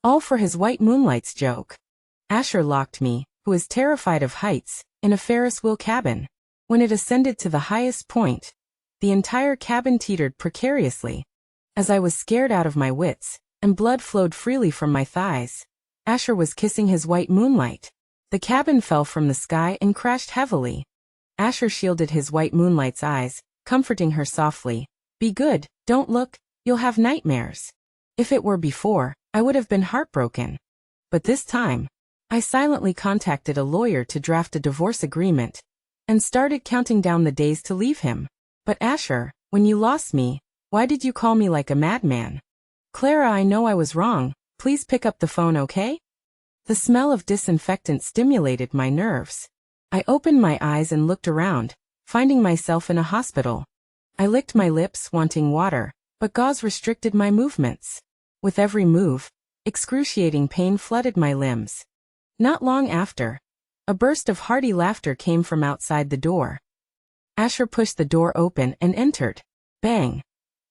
All for his white Moonlight's joke. Asher locked me, who is terrified of heights, in a Ferris wheel cabin. When it ascended to the highest point, the entire cabin teetered precariously. As I was scared out of my wits, and blood flowed freely from my thighs, Asher was kissing his white Moonlight. The cabin fell from the sky and crashed heavily. Asher shielded his white Moonlight's eyes, comforting her softly. Be good, don't look, you'll have nightmares. If it were before, I would have been heartbroken. But this time, I silently contacted a lawyer to draft a divorce agreement, and started counting down the days to leave him. But Asher, when you lost me, why did you call me like a madman? Clara, I know I was wrong, please pick up the phone, okay? The smell of disinfectant stimulated my nerves. I opened my eyes and looked around, finding myself in a hospital. I licked my lips, wanting water, but gauze restricted my movements. With every move, excruciating pain flooded my limbs. Not long after, a burst of hearty laughter came from outside the door. Asher pushed the door open and entered. Bang!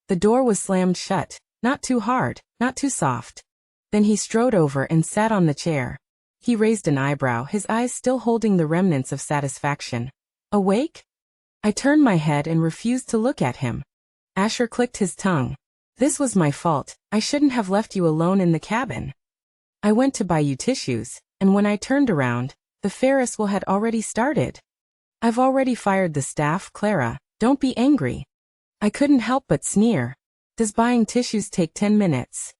The door was slammed shut, not too hard, not too soft. Then he strode over and sat on the chair. He raised an eyebrow, his eyes still holding the remnants of satisfaction. Awake? I turned my head and refused to look at him. Asher clicked his tongue. This was my fault, I shouldn't have left you alone in the cabin. I went to buy you tissues, and when I turned around, the Ferris wheel had already started. I've already fired the staff, Clara, don't be angry. I couldn't help but sneer. Does buying tissues take 10 minutes?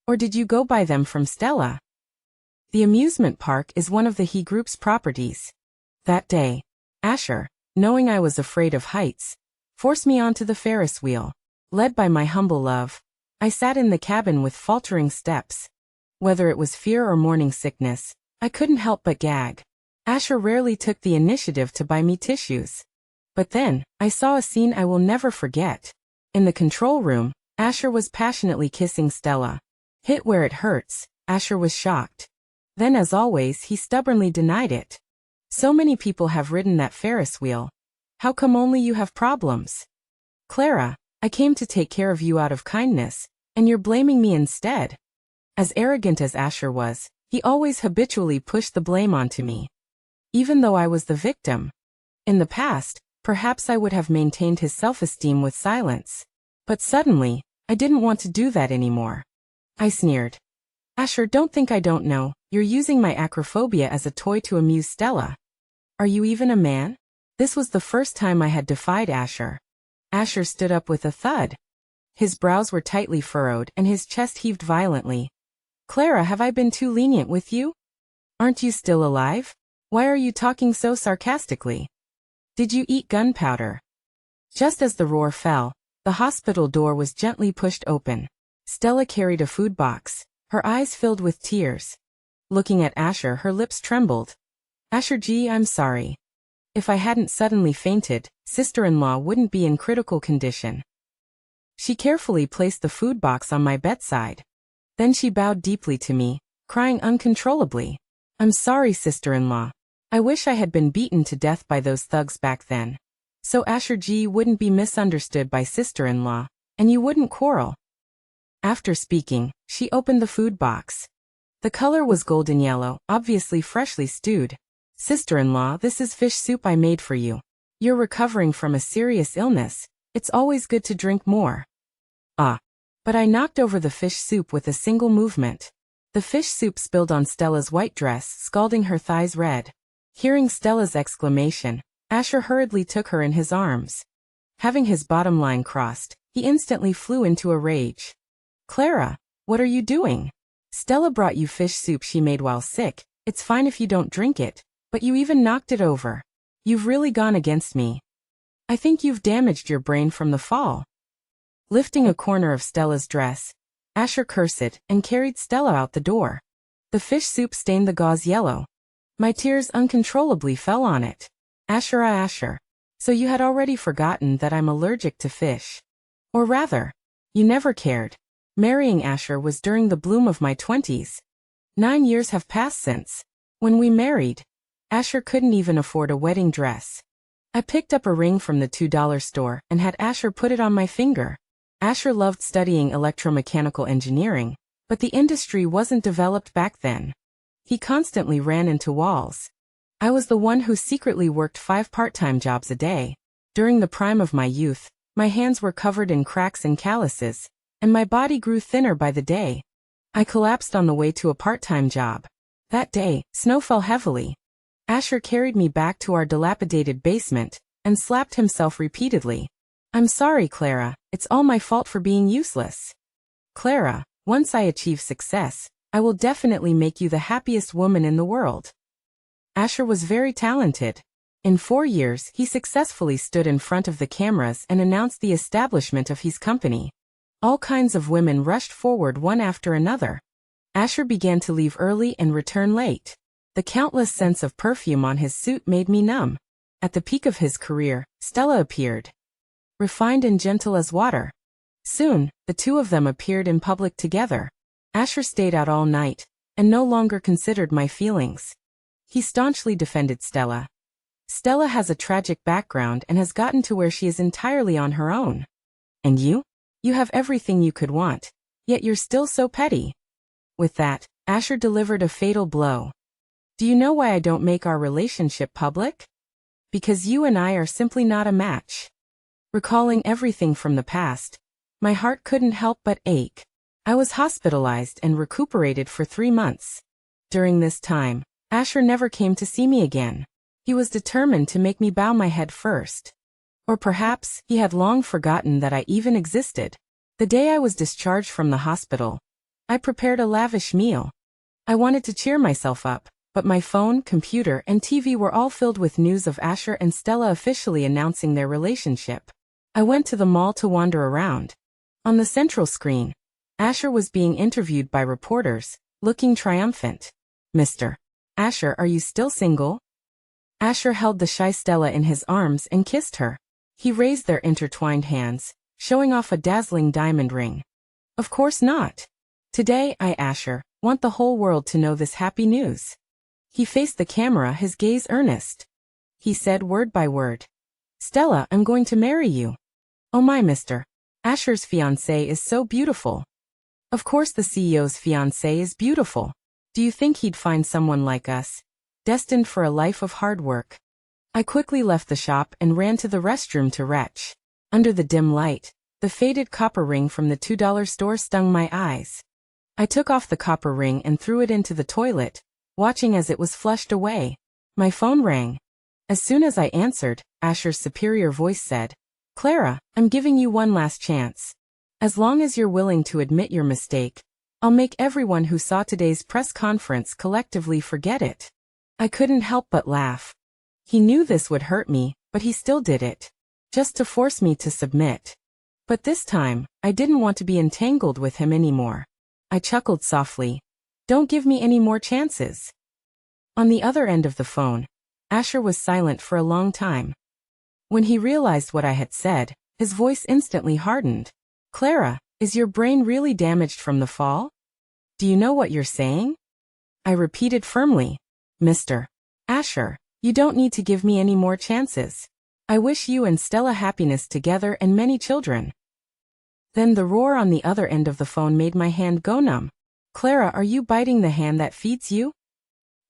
Or did you go buy them from Stella? The amusement park is one of the He Group's properties. That day, Asher, knowing I was afraid of heights, forced me onto the Ferris wheel. Led by my humble love, I sat in the cabin with faltering steps. Whether it was fear or morning sickness, I couldn't help but gag. Asher rarely took the initiative to buy me tissues. But then, I saw a scene I will never forget. In the control room, Asher was passionately kissing Stella. Hit where it hurts, Asher was shocked. Then, as always, he stubbornly denied it. So many people have ridden that Ferris wheel. How come only you have problems? Clara, I came to take care of you out of kindness, and you're blaming me instead. As arrogant as Asher was, he always habitually pushed the blame onto me. Even though I was the victim. In the past, perhaps I would have maintained his self-esteem with silence. But suddenly, I didn't want to do that anymore. I sneered. Asher, don't think I don't know, you're using my acrophobia as a toy to amuse Stella. Are you even a man? This was the first time I had defied Asher. Asher stood up with a thud. His brows were tightly furrowed and his chest heaved violently. Clara, have I been too lenient with you? Aren't you still alive? Why are you talking so sarcastically? Did you eat gunpowder? Just as the roar fell, the hospital door was gently pushed open. Stella carried a food box, her eyes filled with tears. Looking at Asher, her lips trembled. Asher, I'm sorry. If I hadn't suddenly fainted, sister-in-law wouldn't be in critical condition. She carefully placed the food box on my bedside. Then she bowed deeply to me, crying uncontrollably. I'm sorry, sister-in-law. I wish I had been beaten to death by those thugs back then. So Asher wouldn't be misunderstood by sister-in-law, and you wouldn't quarrel. After speaking, she opened the food box. The color was golden yellow, obviously freshly stewed. Sister-in-law, this is fish soup I made for you. You're recovering from a serious illness. It's always good to drink more. Ah. But I knocked over the fish soup with a single movement. The fish soup spilled on Stella's white dress, scalding her thighs red. Hearing Stella's exclamation, Asher hurriedly took her in his arms. Having his bottom line crossed, he instantly flew into a rage. Clara, what are you doing? Stella brought you fish soup she made while sick. It's fine if you don't drink it, but you even knocked it over. You've really gone against me. I think you've damaged your brain from the fall. Lifting a corner of Stella's dress, Asher cursed and carried Stella out the door. The fish soup stained the gauze yellow. My tears uncontrollably fell on it. Asher, so you had already forgotten that I'm allergic to fish. Or rather, you never cared. Marrying Asher was during the bloom of my 20s. 9 years have passed since. When we married, Asher couldn't even afford a wedding dress. I picked up a ring from the $2 store and had Asher put it on my finger. Asher loved studying electromechanical engineering, But the industry wasn't developed back then. He constantly ran into walls. I was the one who secretly worked 5 part-time jobs a day. During the prime of my youth, my hands were covered in cracks and calluses, and my body grew thinner by the day. I collapsed on the way to a part-time job. That day, snow fell heavily. Asher carried me back to our dilapidated basement and slapped himself repeatedly. "I'm sorry, Clara, it's all my fault for being useless. Clara, once I achieve success, I will definitely make you the happiest woman in the world." Asher was very talented. In 4 years, he successfully stood in front of the cameras and announced the establishment of his company. All kinds of women rushed forward one after another. Asher began to leave early and return late. The countless scents of perfume on his suit made me numb. At the peak of his career, Stella appeared. Refined and gentle as water. Soon, the two of them appeared in public together. Asher stayed out all night, and no longer considered my feelings. He staunchly defended Stella. "Stella has a tragic background and has gotten to where she is entirely on her own. And you? You have everything you could want, yet you're still so petty." With that, Asher delivered a fatal blow. "Do you know why I don't make our relationship public? Because you and I are simply not a match." Recalling everything from the past, my heart couldn't help but ache. I was hospitalized and recuperated for 3 months. During this time, Asher never came to see me again. He was determined to make me bow my head first. Or perhaps he had long forgotten that I even existed. The day I was discharged from the hospital, I prepared a lavish meal. I wanted to cheer myself up, but my phone, computer, and TV were all filled with news of Asher and Stella officially announcing their relationship. I went to the mall to wander around. On the central screen, Asher was being interviewed by reporters, looking triumphant. "Mr. Asher, are you still single?" Asher held the shy Stella in his arms and kissed her. He raised their intertwined hands, showing off a dazzling diamond ring. "Of course not. Today I, Asher, want the whole world to know this happy news." He faced the camera, his gaze earnest. He said word by word, "Stella, I'm going to marry you." Oh my, Mr. Asher's fiancée is so beautiful. Of course the CEO's fiancée is beautiful. Do you think he'd find someone like us, destined for a life of hard work? I quickly left the shop and ran to the restroom to retch. Under the dim light, the faded copper ring from the $2 store stung my eyes. I took off the copper ring and threw it into the toilet, watching as it was flushed away. My phone rang. As soon as I answered, Asher's superior voice said, "Clara, I'm giving you one last chance. As long as you're willing to admit your mistake, I'll make everyone who saw today's press conference collectively forget it." I couldn't help but laugh. He knew this would hurt me, but he still did it, just to force me to submit. But this time, I didn't want to be entangled with him anymore. I chuckled softly. "Don't give me any more chances." On the other end of the phone, Asher was silent for a long time. When he realized what I had said, his voice instantly hardened. "Clara, is your brain really damaged from the fall? Do you know what you're saying?" I repeated firmly, "Mr. Asher, you don't need to give me any more chances. I wish you and Stella happiness together and many children." Then the roar on the other end of the phone made my hand go numb. "Clara, are you biting the hand that feeds you?"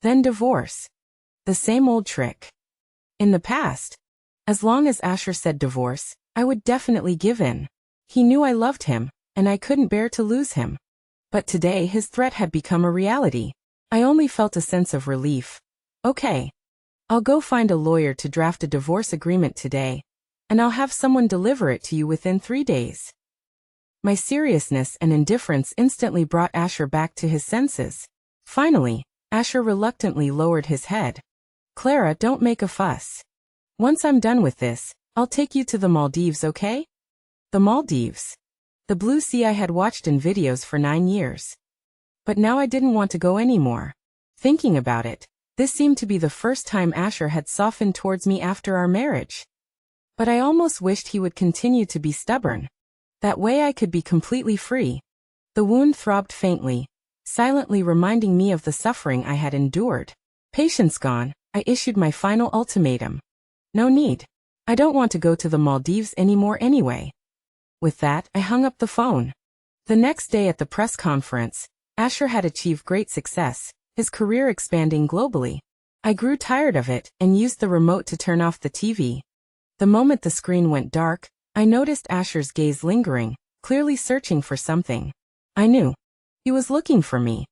Then divorce. The same old trick. In the past, as long as Asher said divorce, I would definitely give in. He knew I loved him, and I couldn't bear to lose him. But today his threat had become a reality. I only felt a sense of relief. Okay. I'll go find a lawyer to draft a divorce agreement today, and I'll have someone deliver it to you within 3 days. My seriousness and indifference instantly brought Asher back to his senses. Finally, Asher reluctantly lowered his head. "Clara, don't make a fuss. Once I'm done with this, I'll take you to the Maldives, okay?" The Maldives. The blue sea I had watched in videos for 9 years. But now I didn't want to go anymore. Thinking about it, this seemed to be the first time Asher had softened towards me after our marriage. But I almost wished he would continue to be stubborn. That way I could be completely free. The wound throbbed faintly, silently reminding me of the suffering I had endured. Patience gone, I issued my final ultimatum. "No need. I don't want to go to the Maldives anymore anyway." With that, I hung up the phone. The next day at the press conference, Asher had achieved great success, his career expanding globally. I grew tired of it and used the remote to turn off the TV. The moment the screen went dark, I noticed Asher's gaze lingering, clearly searching for something. I knew. He was looking for me.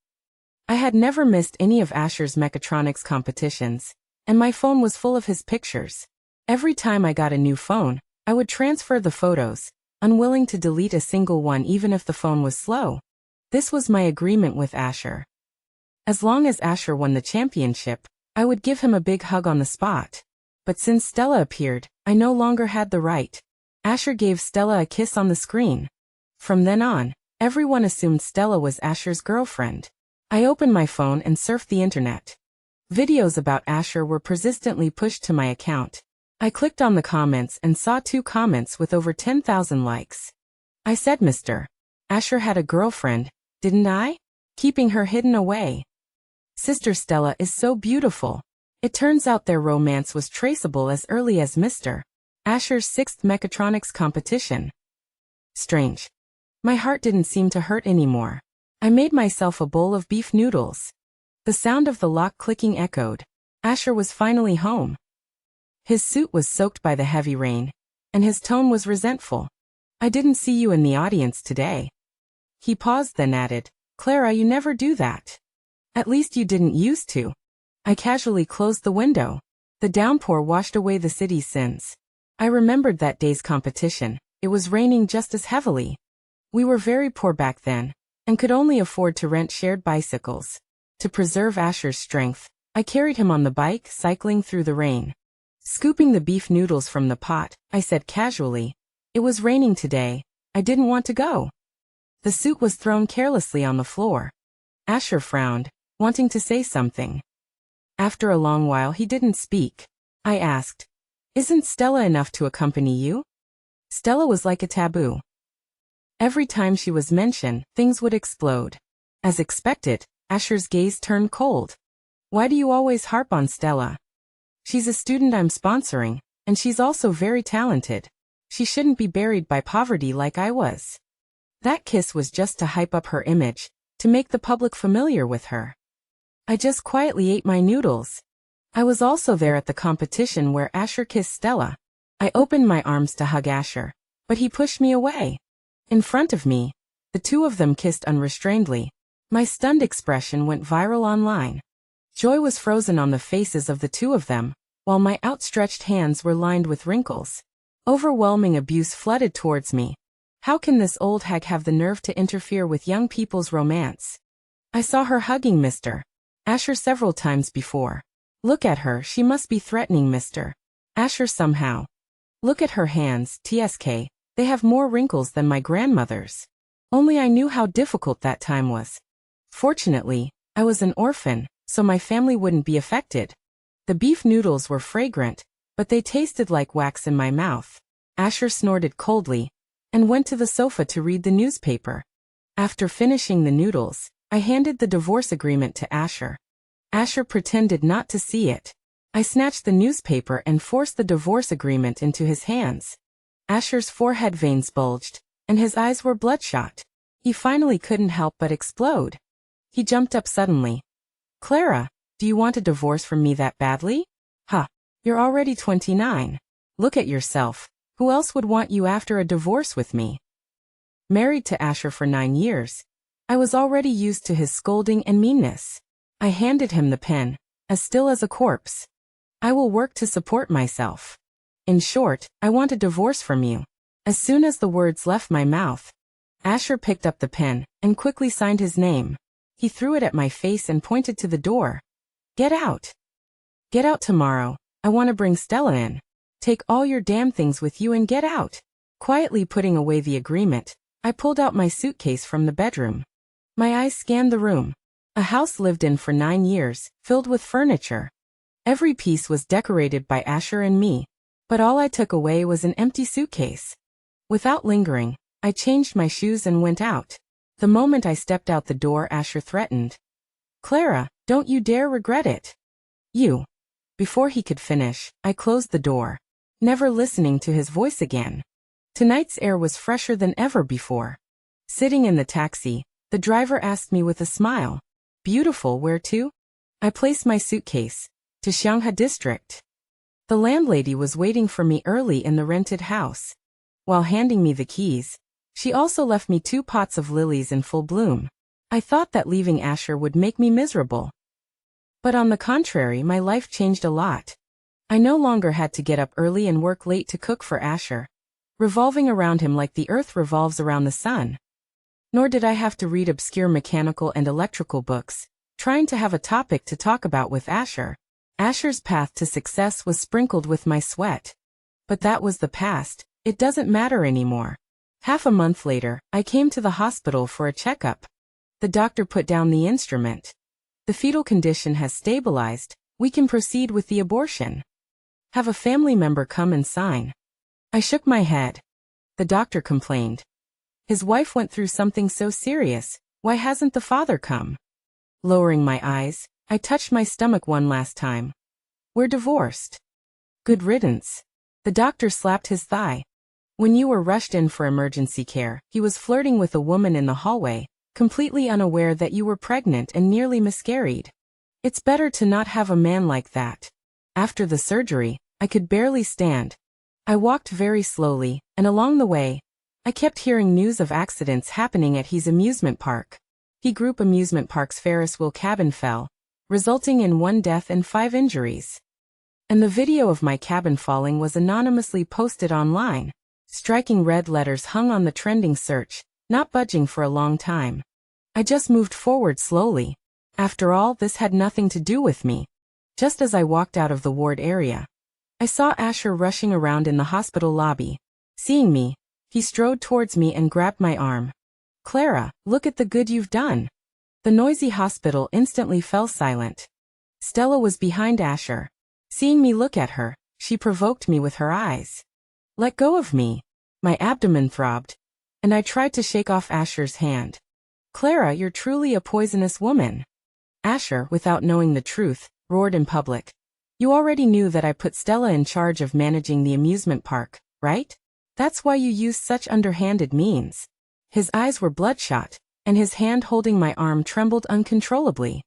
I had never missed any of Asher's mechatronics competitions, and my phone was full of his pictures. Every time I got a new phone, I would transfer the photos, unwilling to delete a single one even if the phone was slow. This was my agreement with Asher. As long as Asher won the championship, I would give him a big hug on the spot. But since Stella appeared, I no longer had the right. Asher gave Stella a kiss on the screen. From then on, everyone assumed Stella was Asher's girlfriend. I opened my phone and surfed the internet. Videos about Asher were persistently pushed to my account. I clicked on the comments and saw 2 comments with over 10,000 likes. I said Mr. Asher had a girlfriend, didn't I? Keeping her hidden away. Sister Stella is so beautiful. It turns out their romance was traceable as early as Mr. Asher's 6th mechatronics competition. Strange. My heart didn't seem to hurt anymore. I made myself a bowl of beef noodles. The sound of the lock clicking echoed. Asher was finally home. His suit was soaked by the heavy rain, and his tone was resentful. I didn't see you in the audience today. He paused, then added, Clara, you never do that. At least you didn't used to. I casually closed the window. The downpour washed away the city's sins. I remembered that day's competition. It was raining just as heavily. We were very poor back then, and could only afford to rent shared bicycles. To preserve Asher's strength, I carried him on the bike, cycling through the rain. Scooping the beef noodles from the pot, I said casually, it was raining today, I didn't want to go. The suit was thrown carelessly on the floor. Asher frowned, wanting to say something. After a long while he didn't speak. I asked, isn't Stella enough to accompany you? Stella was like a taboo. Every time she was mentioned, things would explode. As expected, Asher's gaze turned cold. Why do you always harp on Stella? She's a student I'm sponsoring, and she's also very talented. She shouldn't be buried by poverty like I was. That kiss was just to hype up her image, to make the public familiar with her. I just quietly ate my noodles. I was also there at the competition where Asher kissed Stella. I opened my arms to hug Asher, but he pushed me away. In front of me, the 2 of them kissed unrestrainedly. My stunned expression went viral online. Joy was frozen on the faces of the 2 of them, while my outstretched hands were lined with wrinkles. Overwhelming abuse flooded towards me. How can this old hag have the nerve to interfere with young people's romance? I saw her hugging Mr. Asher several times before. Look at her, she must be threatening Mr. Asher somehow. Look at her hands, TSK, they have more wrinkles than my grandmother's. Only I knew how difficult that time was. Fortunately, I was an orphan, so my family wouldn't be affected. The beef noodles were fragrant, but they tasted like wax in my mouth. Asher snorted coldly, and went to the sofa to read the newspaper. After finishing the noodles, I handed the divorce agreement to Asher. Asher pretended not to see it. I snatched the newspaper and forced the divorce agreement into his hands. Asher's forehead veins bulged, and his eyes were bloodshot. He finally couldn't help but explode. He jumped up suddenly. Clara, do you want a divorce from me that badly? Huh, you're already 29. Look at yourself. Who else would want you after a divorce with me? Married to Asher for 9 years, I was already used to his scolding and meanness. I handed him the pen, as still as a corpse. I will work to support myself. In short, I want a divorce from you. As soon as the words left my mouth, Asher picked up the pen and quickly signed his name. He threw it at my face and pointed to the door. Get out. Get out tomorrow. I want to bring Stella in. Take all your damn things with you and get out. Quietly putting away the agreement, I pulled out my suitcase from the bedroom. My eyes scanned the room. A house lived in for 9 years, filled with furniture. Every piece was decorated by Asher and me, but all I took away was an empty suitcase. Without lingering, I changed my shoes and went out. The moment I stepped out the door, Asher threatened. Clara, don't you dare regret it. You. Before he could finish, I closed the door, never listening to his voice again. Tonight's air was fresher than ever before. Sitting in the taxi, The driver asked me with a smile. Beautiful, where to? I placed my suitcase. To Xianghe District. The landlady was waiting for me early in the rented house. While handing me the keys, she also left me 2 pots of lilies in full bloom. I thought that leaving Asher would make me miserable. But on the contrary, my life changed a lot. I no longer had to get up early and work late to cook for Asher, revolving around him like the earth revolves around the sun. Nor did I have to read obscure mechanical and electrical books, trying to have a topic to talk about with Asher. Asher's path to success was sprinkled with my sweat. But that was the past. It doesn't matter anymore. Half a month later, I came to the hospital for a checkup. The doctor put down the instrument. The fetal condition has stabilized. We can proceed with the abortion. Have a family member come and sign. I shook my head. The doctor complained. His wife went through something so serious. Why hasn't the father come? Lowering my eyes, I touched my stomach one last time. We're divorced. Good riddance. The doctor slapped his thigh. When you were rushed in for emergency care, he was flirting with a woman in the hallway, completely unaware that you were pregnant and nearly miscarried. It's better to not have a man like that. After the surgery, I could barely stand. I walked very slowly, and along the way, I kept hearing news of accidents happening at his amusement park. He Group Amusement Park's Ferris wheel cabin fell, resulting in 1 death and 5 injuries. And the video of my cabin falling was anonymously posted online. Striking red letters hung on the trending search, not budging for a long time. I just moved forward slowly. After all, this had nothing to do with me. Just as I walked out of the ward area, I saw Asher rushing around in the hospital lobby. Seeing me, he strode towards me and grabbed my arm. Clara, look at the good you've done. The noisy hospital instantly fell silent. Stella was behind Asher. Seeing me look at her, she provoked me with her eyes. Let go of me. My abdomen throbbed, and I tried to shake off Asher's hand. Clara, you're truly a poisonous woman. Asher, without knowing the truth, roared in public. You already knew that I put Stella in charge of managing the amusement park, right? That's why you used such underhanded means. His eyes were bloodshot, and his hand holding my arm trembled uncontrollably.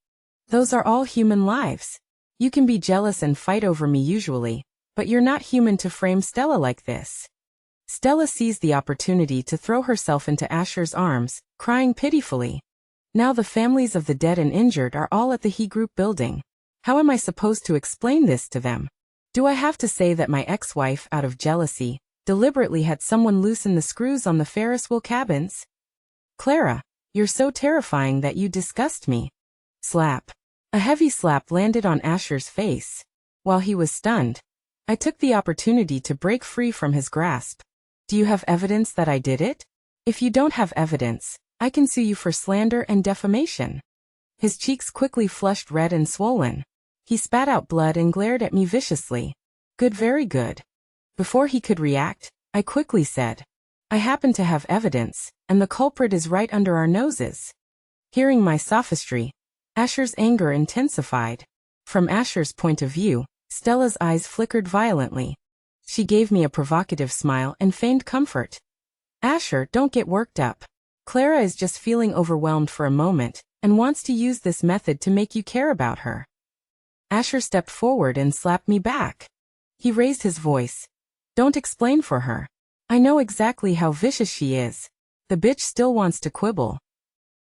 Those are all human lives. You can be jealous and fight over me usually, but you're not human to frame Stella like this. Stella seized the opportunity to throw herself into Asher's arms, crying pitifully. Now the families of the dead and injured are all at the He Group building. How am I supposed to explain this to them? Do I have to say that my ex-wife, out of jealousy, deliberately had someone loosen the screws on the Ferris wheel cabins? Clara, you're so terrifying that you disgust me. Slap. A heavy slap landed on Asher's face. While he was stunned, I took the opportunity to break free from his grasp. Do you have evidence that I did it? If you don't have evidence, I can sue you for slander and defamation. His cheeks quickly flushed red and swollen. He spat out blood and glared at me viciously. Good, very good. Before he could react, I quickly said, I happen to have evidence, and the culprit is right under our noses. Hearing my sophistry, Asher's anger intensified. From Asher's point of view, Stella's eyes flickered violently. She gave me a provocative smile and feigned comfort. Asher, don't get worked up. Clara is just feeling overwhelmed for a moment, and wants to use this method to make you care about her. Asher stepped forward and slapped me back. He raised his voice. Don't explain for her. I know exactly how vicious she is. The bitch still wants to quibble.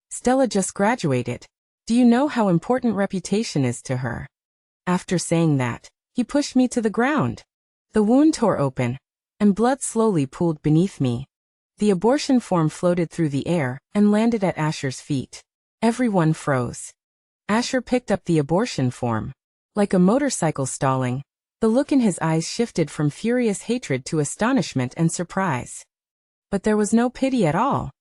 Stella just graduated. Do you know how important reputation is to her? After saying that, he pushed me to the ground. The wound tore open, and blood slowly pooled beneath me. The abortion form floated through the air and landed at Asher's feet. Everyone froze. Asher picked up the abortion form. Like a motorcycle stalling, the look in his eyes shifted from furious hatred to astonishment and surprise. But there was no pity at all.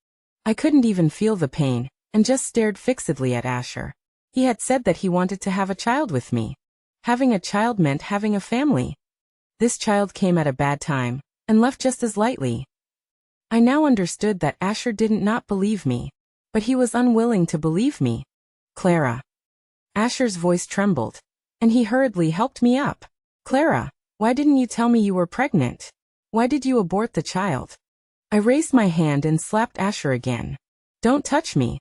I couldn't even feel the pain, and just stared fixedly at Asher. He had said that he wanted to have a child with me. Having a child meant having a family. This child came at a bad time, and left just as lightly. I now understood that Asher didn't not believe me, but he was unwilling to believe me. Clara. Asher's voice trembled, and he hurriedly helped me up. Clara, why didn't you tell me you were pregnant? Why did you abort the child? I raised my hand and slapped Asher again. Don't touch me.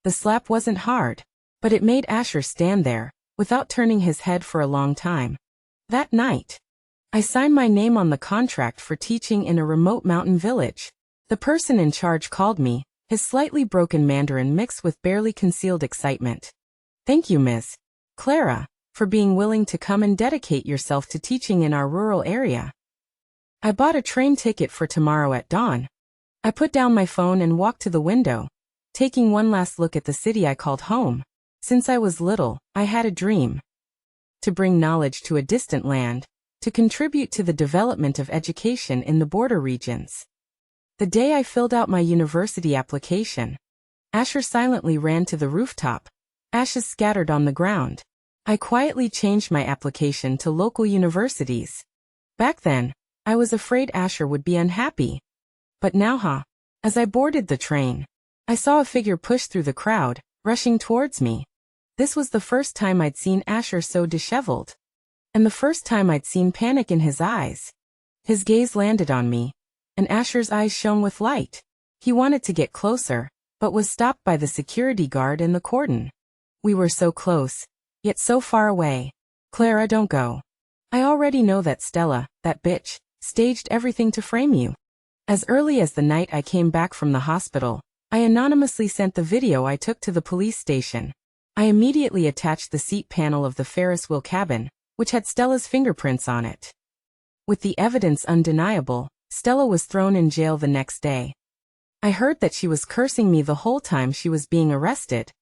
The slap wasn't hard, but it made Asher stand there, without turning his head for a long time. That night, I signed my name on the contract for teaching in a remote mountain village. The person in charge called me, his slightly broken Mandarin mixed with barely concealed excitement. "Thank you, Ms. Clara, for being willing to come and dedicate yourself to teaching in our rural area. I bought a train ticket for tomorrow at dawn." I put down my phone and walked to the window, taking one last look at the city I called home. Since I was little, I had a dream. To bring knowledge to a distant land, to contribute to the development of education in the border regions. The day I filled out my university application, Asher silently ran to the rooftop, ashes scattered on the ground. I quietly changed my application to local universities. Back then, I was afraid Asher would be unhappy. But now, as I boarded the train, I saw a figure push through the crowd, rushing towards me. This was the first time I'd seen Asher so disheveled. And the first time I'd seen panic in his eyes. His gaze landed on me, and Asher's eyes shone with light. He wanted to get closer, but was stopped by the security guard and the cordon. We were so close, yet so far away. "Clara, don't go. I already know that Stella, that bitch, staged everything to frame you." As early as the night I came back from the hospital, I anonymously sent the video I took to the police station. I immediately attached the seat panel of the Ferris wheel cabin, which had Stella's fingerprints on it. With the evidence undeniable, Stella was thrown in jail the next day. I heard that she was cursing me the whole time she was being arrested.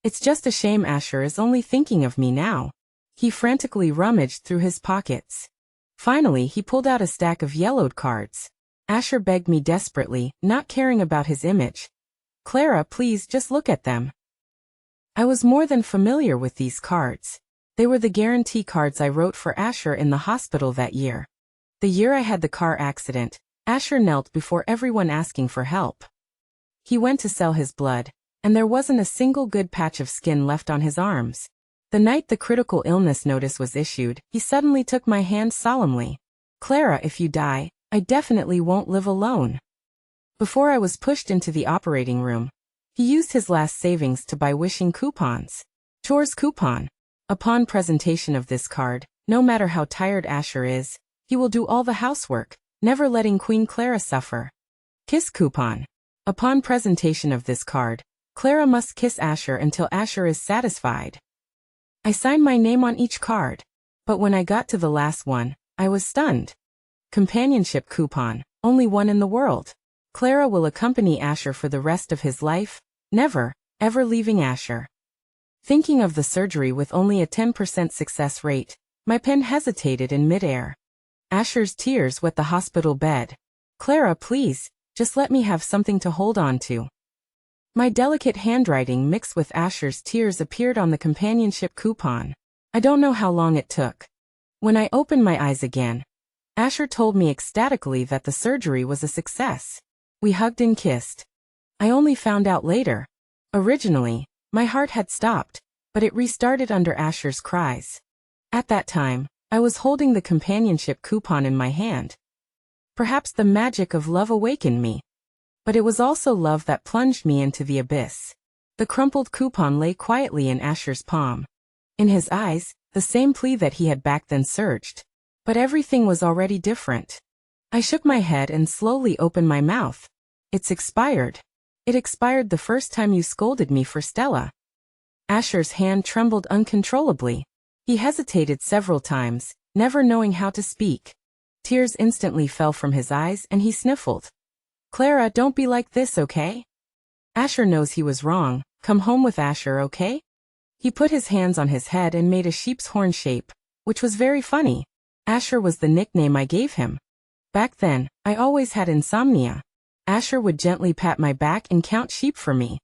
"It's just a shame Asher is only thinking of me now." He frantically rummaged through his pockets. Finally, he pulled out a stack of yellowed cards. Asher begged me desperately, not caring about his image. "Clara, please just look at them." I was more than familiar with these cards. They were the guarantee cards I wrote for Asher in the hospital that year. The year I had the car accident, Asher knelt before everyone asking for help. He went to sell his blood, and there wasn't a single good patch of skin left on his arms. The night the critical illness notice was issued, he suddenly took my hand solemnly. "Clara, if you die, I definitely won't live alone." Before I was pushed into the operating room, he used his last savings to buy wishing coupons. Chores coupon. Upon presentation of this card, no matter how tired Asher is, he will do all the housework, never letting Queen Clara suffer. Kiss coupon. Upon presentation of this card, Clara must kiss Asher until Asher is satisfied. I signed my name on each card, but when I got to the last one, I was stunned. Companionship coupon, only one in the world. Clara will accompany Asher for the rest of his life, never, ever leaving Asher. Thinking of the surgery with only a 10% success rate, my pen hesitated in midair. Asher's tears wet the hospital bed. "Clara, please, just let me have something to hold on to." My delicate handwriting mixed with Asher's tears appeared on the companionship coupon. I don't know how long it took. When I opened my eyes again, Asher told me ecstatically that the surgery was a success. We hugged and kissed. I only found out later. Originally, my heart had stopped, but it restarted under Asher's cries. At that time, I was holding the companionship coupon in my hand. Perhaps the magic of love awakened me. But it was also love that plunged me into the abyss. The crumpled coupon lay quietly in Asher's palm. In his eyes, the same plea that he had back then surged. But everything was already different. I shook my head and slowly opened my mouth. "It's expired. It expired the first time you scolded me for Stella." Asher's hand trembled uncontrollably. He hesitated several times, never knowing how to speak. Tears instantly fell from his eyes and he sniffled. "Clara, don't be like this, okay? Asher knows he was wrong. Come home with Asher, okay?" He put his hands on his head and made a sheep's horn shape, which was very funny. Asher was the nickname I gave him. Back then, I always had insomnia. Asher would gently pat my back and count sheep for me.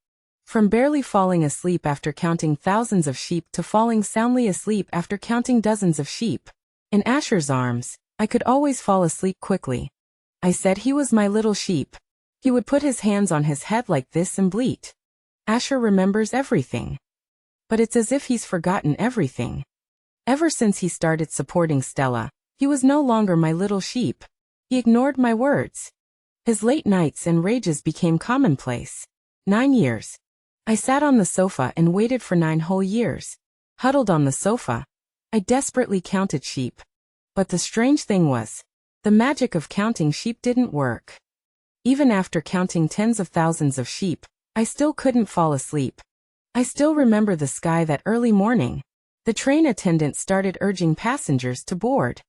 From barely falling asleep after counting thousands of sheep to falling soundly asleep after counting dozens of sheep. In Asher's arms, I could always fall asleep quickly. I said he was my little sheep. He would put his hands on his head like this and bleat. Asher remembers everything. But it's as if he's forgotten everything. Ever since he started supporting Stella, he was no longer my little sheep. He ignored my words. His late nights and rages became commonplace. 9 years. I sat on the sofa and waited for 9 whole years. Huddled on the sofa, I desperately counted sheep. But the strange thing was, the magic of counting sheep didn't work. Even after counting tens of thousands of sheep, I still couldn't fall asleep. I still remember the sky that early morning. The train attendant started urging passengers to board.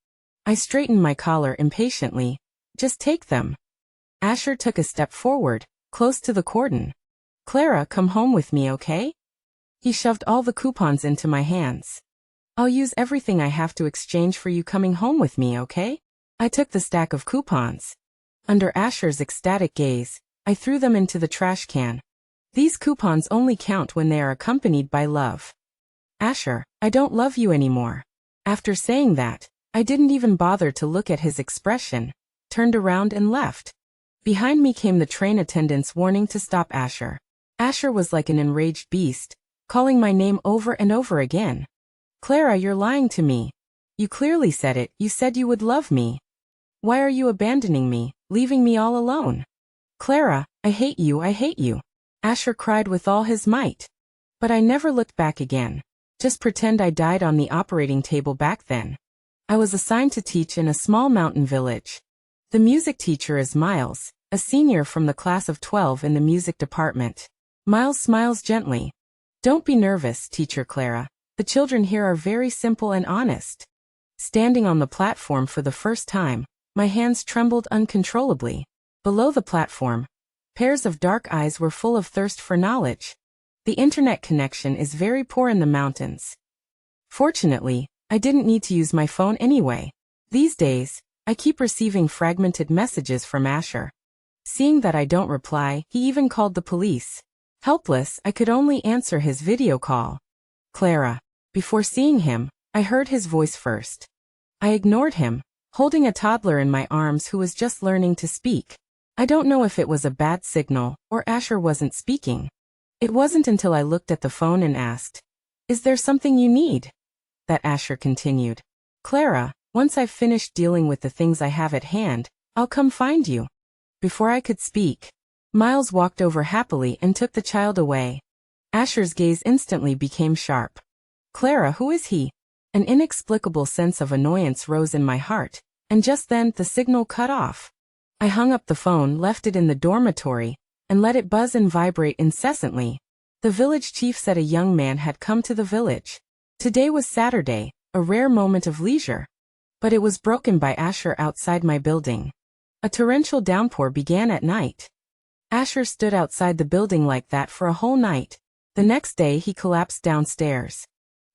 I straightened my collar impatiently. Just take them. Asher took a step forward, close to the cordon. Clara, come home with me, okay? He shoved all the coupons into my hands. I'll use everything I have to exchange for you coming home with me, okay? I took the stack of coupons. Under Asher's ecstatic gaze, I threw them into the trash can. These coupons only count when they are accompanied by love. Asher, I don't love you anymore. After saying that, I didn't even bother to look at his expression, turned around and left. Behind me came the train attendant's warning to stop Asher. Asher was like an enraged beast, calling my name over and over again. Clara, you're lying to me. You clearly said it, you said you would love me. Why are you abandoning me, leaving me all alone? Clara, I hate you, I hate you. Asher cried with all his might. But I never looked back again. Just pretend I died on the operating table back then. I was assigned to teach in a small mountain village. The music teacher is Miles, a senior from the class of 12 in the music department. Miles smiles gently. Don't be nervous, teacher Clara. The children here are very simple and honest. Standing on the platform for the first time, my hands trembled uncontrollably. Below the platform, pairs of dark eyes were full of thirst for knowledge. The internet connection is very poor in the mountains. Fortunately, I didn't need to use my phone anyway. These days, I keep receiving fragmented messages from Asher. Seeing that I don't reply, he even called the police. Helpless, I could only answer his video call. Clara. Before seeing him, I heard his voice first. I ignored him, holding a toddler in my arms who was just learning to speak. I don't know if it was a bad signal, or Asher wasn't speaking. It wasn't until I looked at the phone and asked, "Is there something you need?" that Asher continued. Clara, once I've finished dealing with the things I have at hand, I'll come find you. Before I could speak, Miles walked over happily and took the child away. Asher's gaze instantly became sharp. Clara, who is he? An inexplicable sense of annoyance rose in my heart, and just then the signal cut off. I hung up the phone, left it in the dormitory, and let it buzz and vibrate incessantly. The village chief said a young man had come to the village. Today was Saturday, a rare moment of leisure. But it was broken by Asher outside my building. A torrential downpour began at night. Asher stood outside the building like that for a whole night. The next day he collapsed downstairs.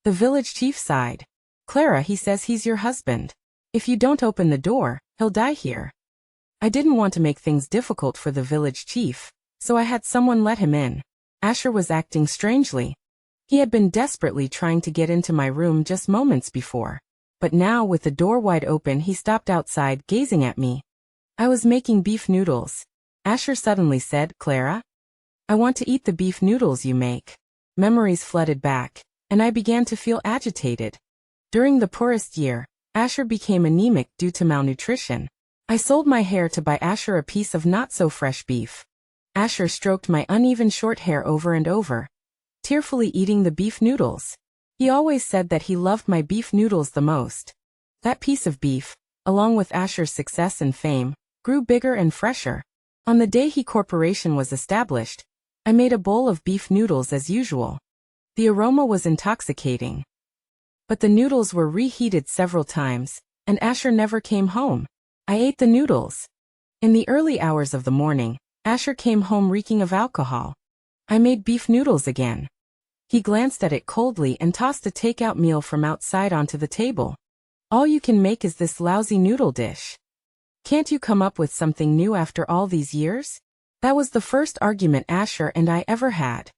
The village chief sighed. Clara, he says he's your husband. If you don't open the door, he'll die here. I didn't want to make things difficult for the village chief, so I had someone let him in. Asher was acting strangely. He had been desperately trying to get into my room just moments before. But now, with the door wide open, he stopped outside, gazing at me. I was making beef noodles. Asher suddenly said, Clara, I want to eat the beef noodles you make. Memories flooded back, and I began to feel agitated. During the poorest year, Asher became anemic due to malnutrition. I sold my hair to buy Asher a piece of not-so-fresh beef. Asher stroked my uneven short hair over and over, tearfully eating the beef noodles. He always said that he loved my beef noodles the most. That piece of beef, along with Asher's success and fame, grew bigger and fresher. On the day he corporation was established, I made a bowl of beef noodles as usual. The aroma was intoxicating. But the noodles were reheated several times, and Asher never came home. I ate the noodles. In the early hours of the morning, Asher came home reeking of alcohol. I made beef noodles again. He glanced at it coldly and tossed a takeout meal from outside onto the table. All you can make is this lousy noodle dish. Can't you come up with something new after all these years? That was the first argument Asher and I ever had.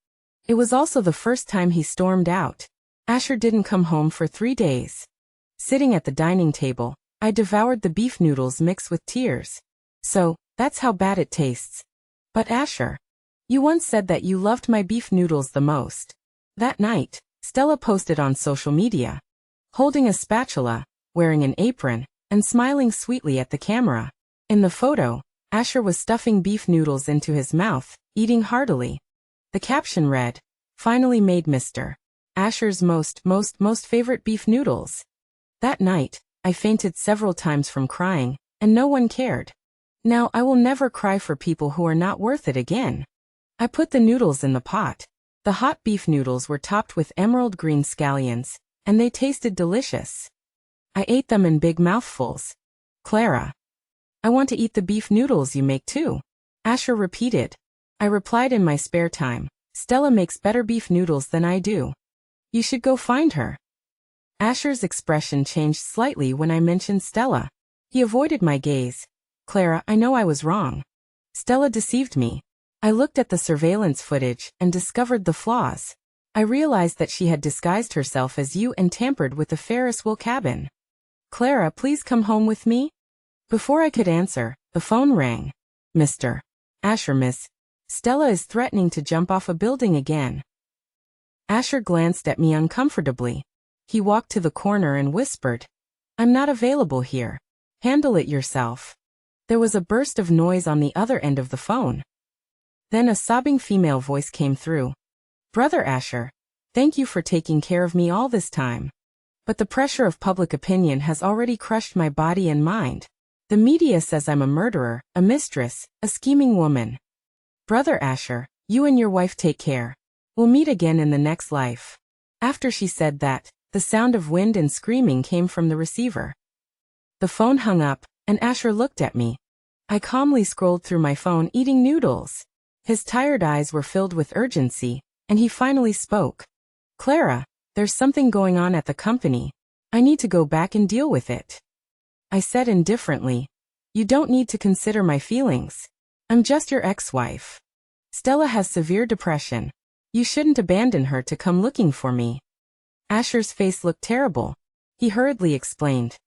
It was also the first time he stormed out. Asher didn't come home for 3 days. Sitting at the dining table, I devoured the beef noodles mixed with tears. So, that's how bad it tastes. But Asher, you once said that you loved my beef noodles the most. That night, Stella posted on social media. Holding a spatula, wearing an apron, and smiling sweetly at the camera. In the photo, Asher was stuffing beef noodles into his mouth, eating heartily. The caption read, "Finally made Mr. Asher's most favorite beef noodles." That night, I fainted several times from crying, and no one cared. Now I will never cry for people who are not worth it again. I put the noodles in the pot. The hot beef noodles were topped with emerald green scallions, and they tasted delicious. I ate them in big mouthfuls. "Clara, I want to eat the beef noodles you make too," Asher repeated. I replied in my spare time, "Stella makes better beef noodles than I do. You should go find her." Asher's expression changed slightly when I mentioned Stella. He avoided my gaze. "Clara, I know I was wrong. Stella deceived me. I looked at the surveillance footage and discovered the flaws. I realized that she had disguised herself as you and tampered with the Ferris wheel cabin. Clara, please come home with me?" Before I could answer, the phone rang. "Mr. Asher, Miss Stella is threatening to jump off a building again." Asher glanced at me uncomfortably. He walked to the corner and whispered, "I'm not available here. Handle it yourself." There was a burst of noise on the other end of the phone. Then a sobbing female voice came through. "Brother Asher, thank you for taking care of me all this time. But the pressure of public opinion has already crushed my body and mind. The media says I'm a murderer, a mistress, a scheming woman. Brother Asher, you and your wife take care. We'll meet again in the next life." After she said that, the sound of wind and screaming came from the receiver. The phone hung up, and Asher looked at me. I calmly scrolled through my phone eating noodles. His tired eyes were filled with urgency, and he finally spoke. "Clara, there's something going on at the company. I need to go back and deal with it." I said indifferently, "You don't need to consider my feelings. I'm just your ex-wife. Stella has severe depression. You shouldn't abandon her to come looking for me." Asher's face looked terrible. He hurriedly explained,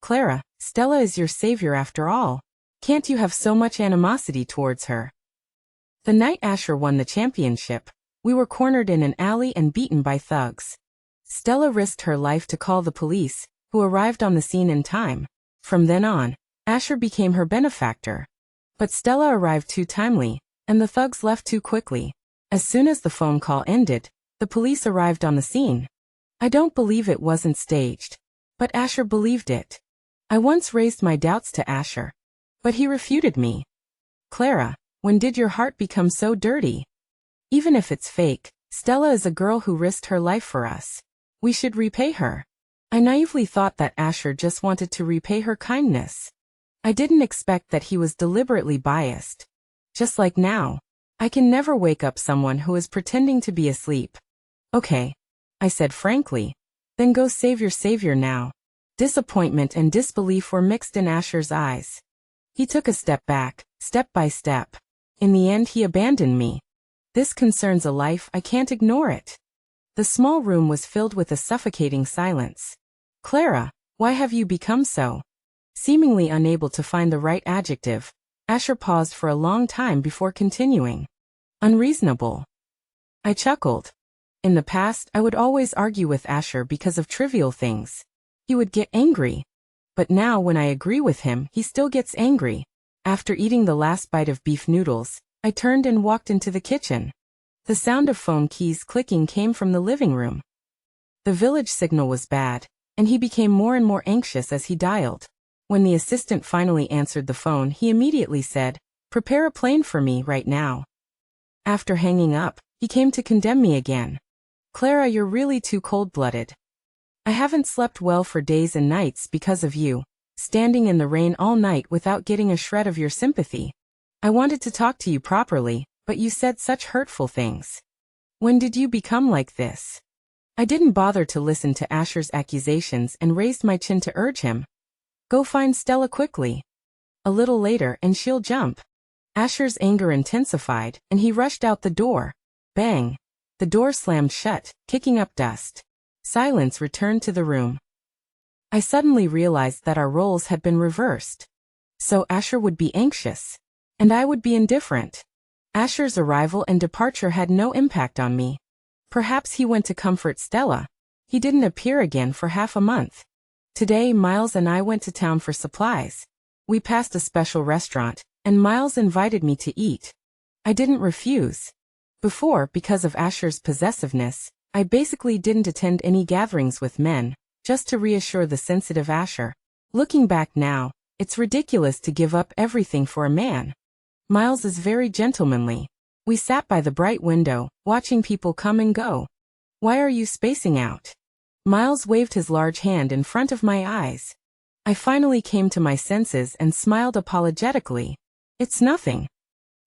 "Clara, Stella is your savior after all. Can't you have so much animosity towards her?" The night Asher won the championship, we were cornered in an alley and beaten by thugs. Stella risked her life to call the police, who arrived on the scene in time. From then on, Asher became her benefactor. But Stella arrived too timely, and the thugs left too quickly. As soon as the phone call ended, the police arrived on the scene. I don't believe it wasn't staged, but Asher believed it. I once raised my doubts to Asher, but he refuted me. "Clara, when did your heart become so dirty? Even if it's fake, Stella is a girl who risked her life for us. We should repay her." I naively thought that Asher just wanted to repay her kindness. I didn't expect that he was deliberately biased. Just like now, I can never wake up someone who is pretending to be asleep. "Okay," I said frankly, "then go save your savior now." Disappointment and disbelief were mixed in Asher's eyes. He took a step back, step by step. In the end, he abandoned me. This concerns a life, I can't ignore it. The small room was filled with a suffocating silence. "Clara, why have you become so?" Seemingly unable to find the right adjective, Asher paused for a long time before continuing. "Unreasonable." I chuckled. In the past, I would always argue with Asher because of trivial things. He would get angry. But now when I agree with him, he still gets angry. After eating the last bite of beef noodles, I turned and walked into the kitchen. The sound of phone keys clicking came from the living room. The village signal was bad, and he became more and more anxious as he dialed. When the assistant finally answered the phone, he immediately said, "Prepare a plane for me right now." After hanging up, he came to condemn me again. "Clara, you're really too cold-blooded. I haven't slept well for days and nights because of you, standing in the rain all night without getting a shred of your sympathy. I wanted to talk to you properly, but you said such hurtful things. When did you become like this?" I didn't bother to listen to Asher's accusations and raised my chin to urge him. "Go find Stella quickly. A little later and she'll jump." Asher's anger intensified, and he rushed out the door. Bang! The door slammed shut, kicking up dust. Silence returned to the room. I suddenly realized that our roles had been reversed. So Asher would be anxious, and I would be indifferent. Asher's arrival and departure had no impact on me. Perhaps he went to comfort Stella. He didn't appear again for half a month. Today, Miles and I went to town for supplies. We passed a special restaurant, and Miles invited me to eat. I didn't refuse. Before, because of Asher's possessiveness, I basically didn't attend any gatherings with men, just to reassure the sensitive Asher. Looking back now, it's ridiculous to give up everything for a man. Miles is very gentlemanly. We sat by the bright window, watching people come and go. Why are you spacing out? Miles waved his large hand in front of my eyes. I finally came to my senses and smiled apologetically. It's nothing.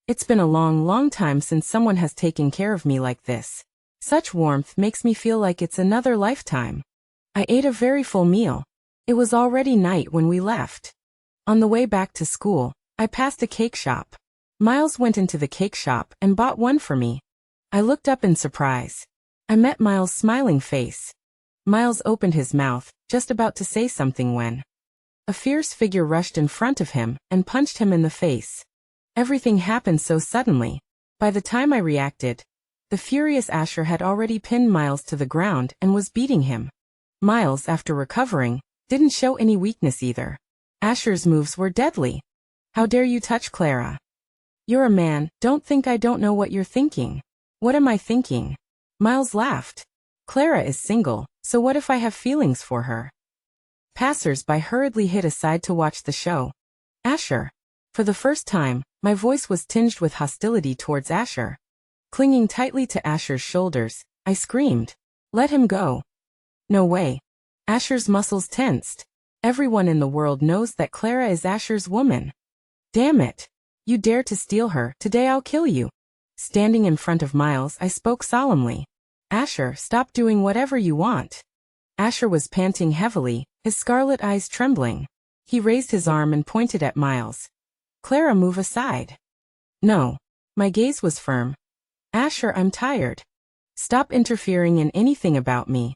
It's been a long time since someone has taken care of me like this. Such warmth makes me feel like it's another lifetime. I ate a very full meal. It was already night when we left. On the way back to school, I passed a cake shop. Miles went into the cake shop and bought one for me. I looked up in surprise. I met Miles' smiling face. Miles opened his mouth, just about to say something when a fierce figure rushed in front of him and punched him in the face. Everything happened so suddenly. By the time I reacted, the furious Asher had already pinned Miles to the ground and was beating him. Miles, after recovering, didn't show any weakness either. Asher's moves were deadly. How dare you touch Clara? You're a man, don't think I don't know what you're thinking. What am I thinking? Miles laughed. Clara is single, so what if I have feelings for her? Passers-by hurriedly hid aside to watch the show. Asher. For the first time, my voice was tinged with hostility towards Asher. Clinging tightly to Asher's shoulders, I screamed. Let him go. No way. Asher's muscles tensed. Everyone in the world knows that Clara is Asher's woman. Damn it. You dare to steal her, today I'll kill you. Standing in front of Miles, I spoke solemnly. Asher, stop doing whatever you want. Asher was panting heavily, his scarlet eyes trembling. He raised his arm and pointed at Miles. Clara, move aside. No. My gaze was firm. Asher, I'm tired. Stop interfering in anything about me.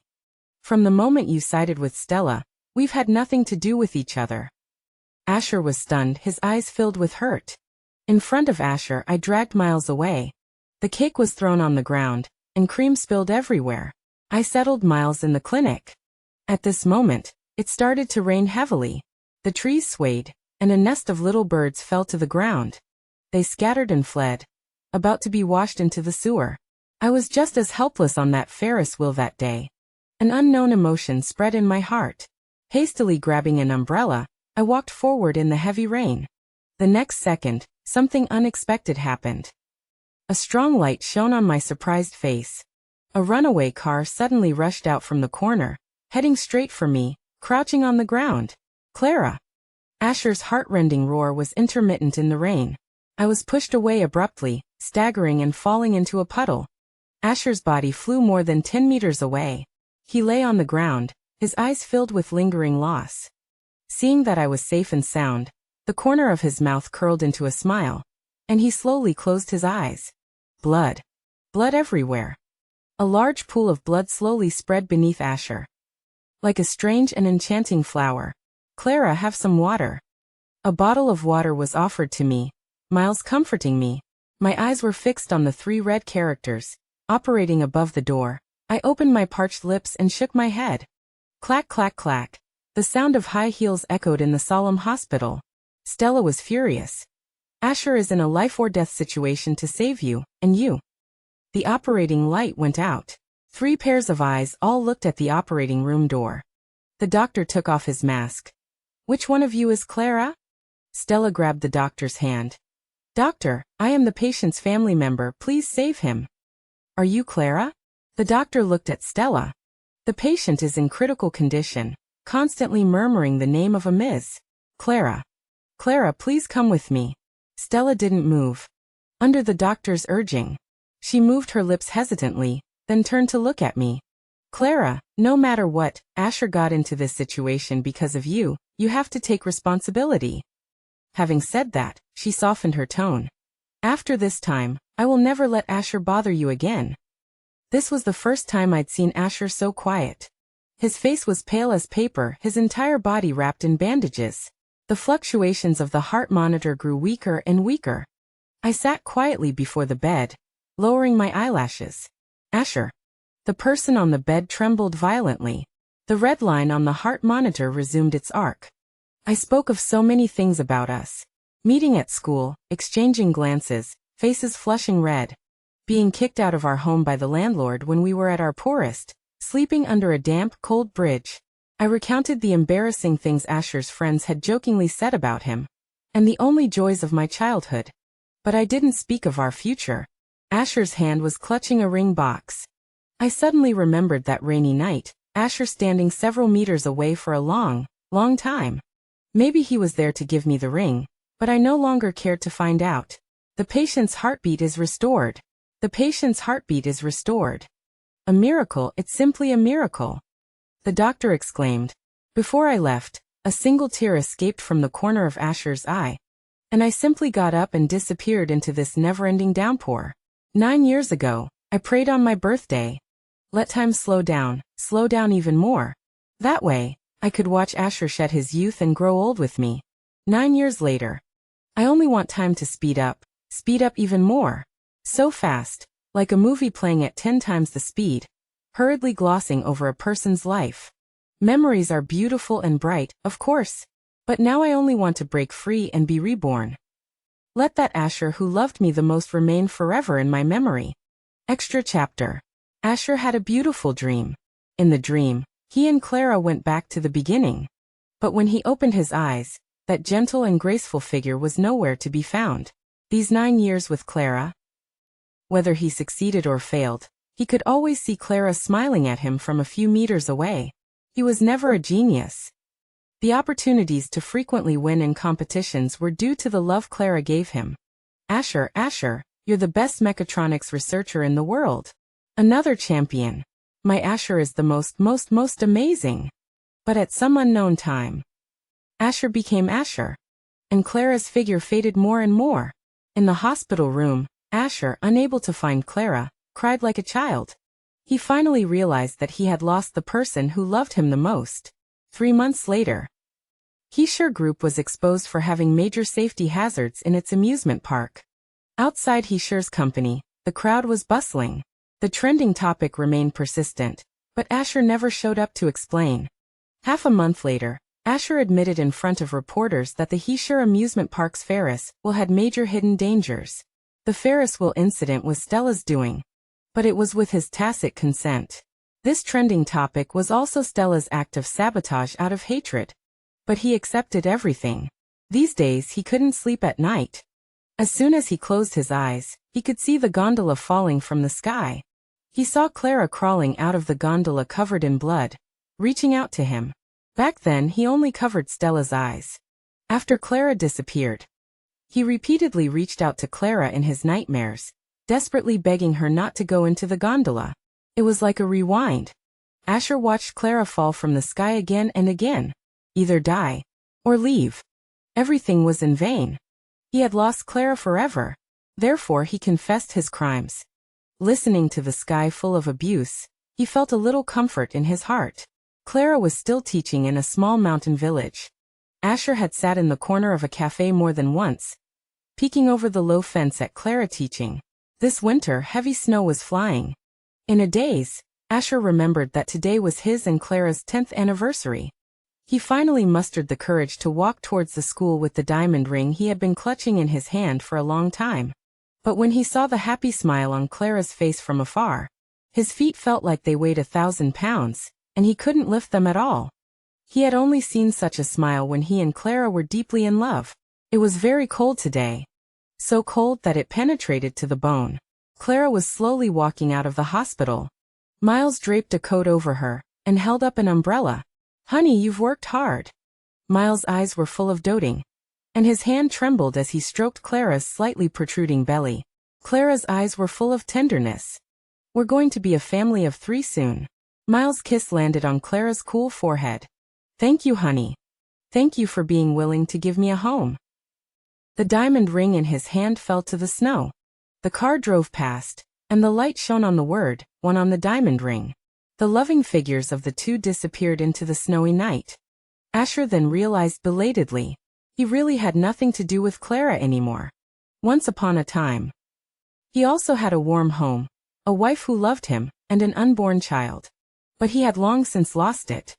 From the moment you sided with Stella, we've had nothing to do with each other. Asher was stunned, his eyes filled with hurt. In front of Asher, I dragged Miles away. The cake was thrown on the ground, and cream spilled everywhere. I settled Miles in the clinic. At this moment, it started to rain heavily. The trees swayed, and a nest of little birds fell to the ground. They scattered and fled, about to be washed into the sewer. I was just as helpless on that Ferris wheel that day. An unknown emotion spread in my heart. Hastily grabbing an umbrella, I walked forward in the heavy rain. The next second, something unexpected happened. A strong light shone on my surprised face. A runaway car suddenly rushed out from the corner, heading straight for me, crouching on the ground. Clara! Asher's heart-rending roar was intermittent in the rain. I was pushed away abruptly, staggering and falling into a puddle. Asher's body flew more than 10 meters away. He lay on the ground, his eyes filled with lingering loss. Seeing that I was safe and sound, the corner of his mouth curled into a smile, and he slowly closed his eyes. Blood. Blood everywhere. A large pool of blood slowly spread beneath Asher. Like a strange and enchanting flower. Clara, have some water. A bottle of water was offered to me, Miles comforting me. My eyes were fixed on the 3 red characters, operating above the door. I opened my parched lips and shook my head. Clack, clack, clack. The sound of high heels echoed in the solemn hospital. Stella was furious. Asher is in a life-or-death situation to save you, and you. The operating light went out. 3 pairs of eyes all looked at the operating room door. The doctor took off his mask. Which one of you is Clara? Stella grabbed the doctor's hand. Doctor, I am the patient's family member, please save him. Are you Clara? The doctor looked at Stella. The patient is in critical condition, constantly murmuring the name of a Ms. Clara. Clara, please come with me. Stella didn't move. Under the doctor's urging, she moved her lips hesitantly, then turned to look at me. Clara, no matter what, Asher got into this situation because of you, you have to take responsibility. Having said that, she softened her tone. After this time, I will never let Asher bother you again. This was the first time I'd seen Asher so quiet. His face was pale as paper, his entire body wrapped in bandages. The fluctuations of the heart monitor grew weaker and weaker. I sat quietly before the bed, lowering my eyelashes. Asher. The person on the bed trembled violently. The red line on the heart monitor resumed its arc. I spoke of so many things about us. Meeting at school, exchanging glances, faces flushing red. being kicked out of our home by the landlord when we were at our poorest, sleeping under a damp, cold bridge. I recounted the embarrassing things Asher's friends had jokingly said about him, and the only joys of my childhood. But I didn't speak of our future. Asher's hand was clutching a ring box. I suddenly remembered that rainy night, Asher standing several meters away for a long, long time. Maybe he was there to give me the ring, but I no longer cared to find out. The patient's heartbeat is restored. The patient's heartbeat is restored. A miracle, it's simply a miracle. The doctor exclaimed. Before I left, a single tear escaped from the corner of Asher's eye, and I simply got up and disappeared into this never-ending downpour. 9 years ago, I prayed on my birthday. Let time slow down even more. That way, I could watch Asher shed his youth and grow old with me. 9 years later. I only want time to speed up even more. So fast, like a movie playing at 10 times the speed, hurriedly glossing over a person's life. Memories are beautiful and bright, of course, but now I only want to break free and be reborn. Let that Asher who loved me the most remain forever in my memory. Extra chapter. Asher had a beautiful dream. In the dream, he and Clara went back to the beginning. But when he opened his eyes, that gentle and graceful figure was nowhere to be found. These 9 years with Clara. Whether he succeeded or failed, he could always see Clara smiling at him from a few meters away. He was never a genius. The opportunities to frequently win in competitions were due to the love Clara gave him. Asher, you're the best mechatronics researcher in the world. Another champion. My Asher is the most amazing. But at some unknown time, Asher became Asher, and Clara's figure faded more and more. In the hospital room, Asher, unable to find Clara, cried like a child. He finally realized that he had lost the person who loved him the most. 3 months later, Heisher Group was exposed for having major safety hazards in its amusement park. Outside Heisher's company, the crowd was bustling. The trending topic remained persistent, but Asher never showed up to explain. Half a month later, Asher admitted in front of reporters that the Heisher amusement park's Ferris wheel had major hidden dangers. The Ferris wheel incident was Stella's doing, but it was with his tacit consent. This trending topic was also Stella's act of sabotage out of hatred. But he accepted everything. These days he couldn't sleep at night. As soon as he closed his eyes, he could see the gondola falling from the sky. He saw Clara crawling out of the gondola covered in blood, reaching out to him. Back then he only covered Stella's eyes. After Clara disappeared, he repeatedly reached out to Clara in his nightmares, desperately begging her not to go into the gondola. It was like a rewind. Asher watched Clara fall from the sky again and again. Either die or leave. Everything was in vain. He had lost Clara forever. Therefore he confessed his crimes. Listening to the sky full of abuse, he felt a little comfort in his heart. Clara was still teaching in a small mountain village. Asher had sat in the corner of a cafe more than once, peeking over the low fence at Clara teaching. This winter heavy snow was flying. In a daze, Asher remembered that today was his and Clara's 10th anniversary. He finally mustered the courage to walk towards the school with the diamond ring he had been clutching in his hand for a long time. But when he saw the happy smile on Clara's face from afar, his feet felt like they weighed 1,000 pounds, and he couldn't lift them at all. He had only seen such a smile when he and Clara were deeply in love. It was very cold today. So cold that it penetrated to the bone. Clara was slowly walking out of the hospital. Miles draped a coat over her, and held up an umbrella. "Honey, you've worked hard." Miles' eyes were full of doting, and his hand trembled as he stroked Clara's slightly protruding belly. Clara's eyes were full of tenderness. "We're going to be a family of 3 soon." Miles' kiss landed on Clara's cool forehead. "Thank you, honey. Thank you for being willing to give me a home." The diamond ring in his hand fell to the snow. The car drove past, and the light shone on the word, "One" on the diamond ring. The loving figures of the two disappeared into the snowy night. Asher then realized belatedly, he really had nothing to do with Clara anymore. Once upon a time, he also had a warm home, a wife who loved him, and an unborn child. But he had long since lost it.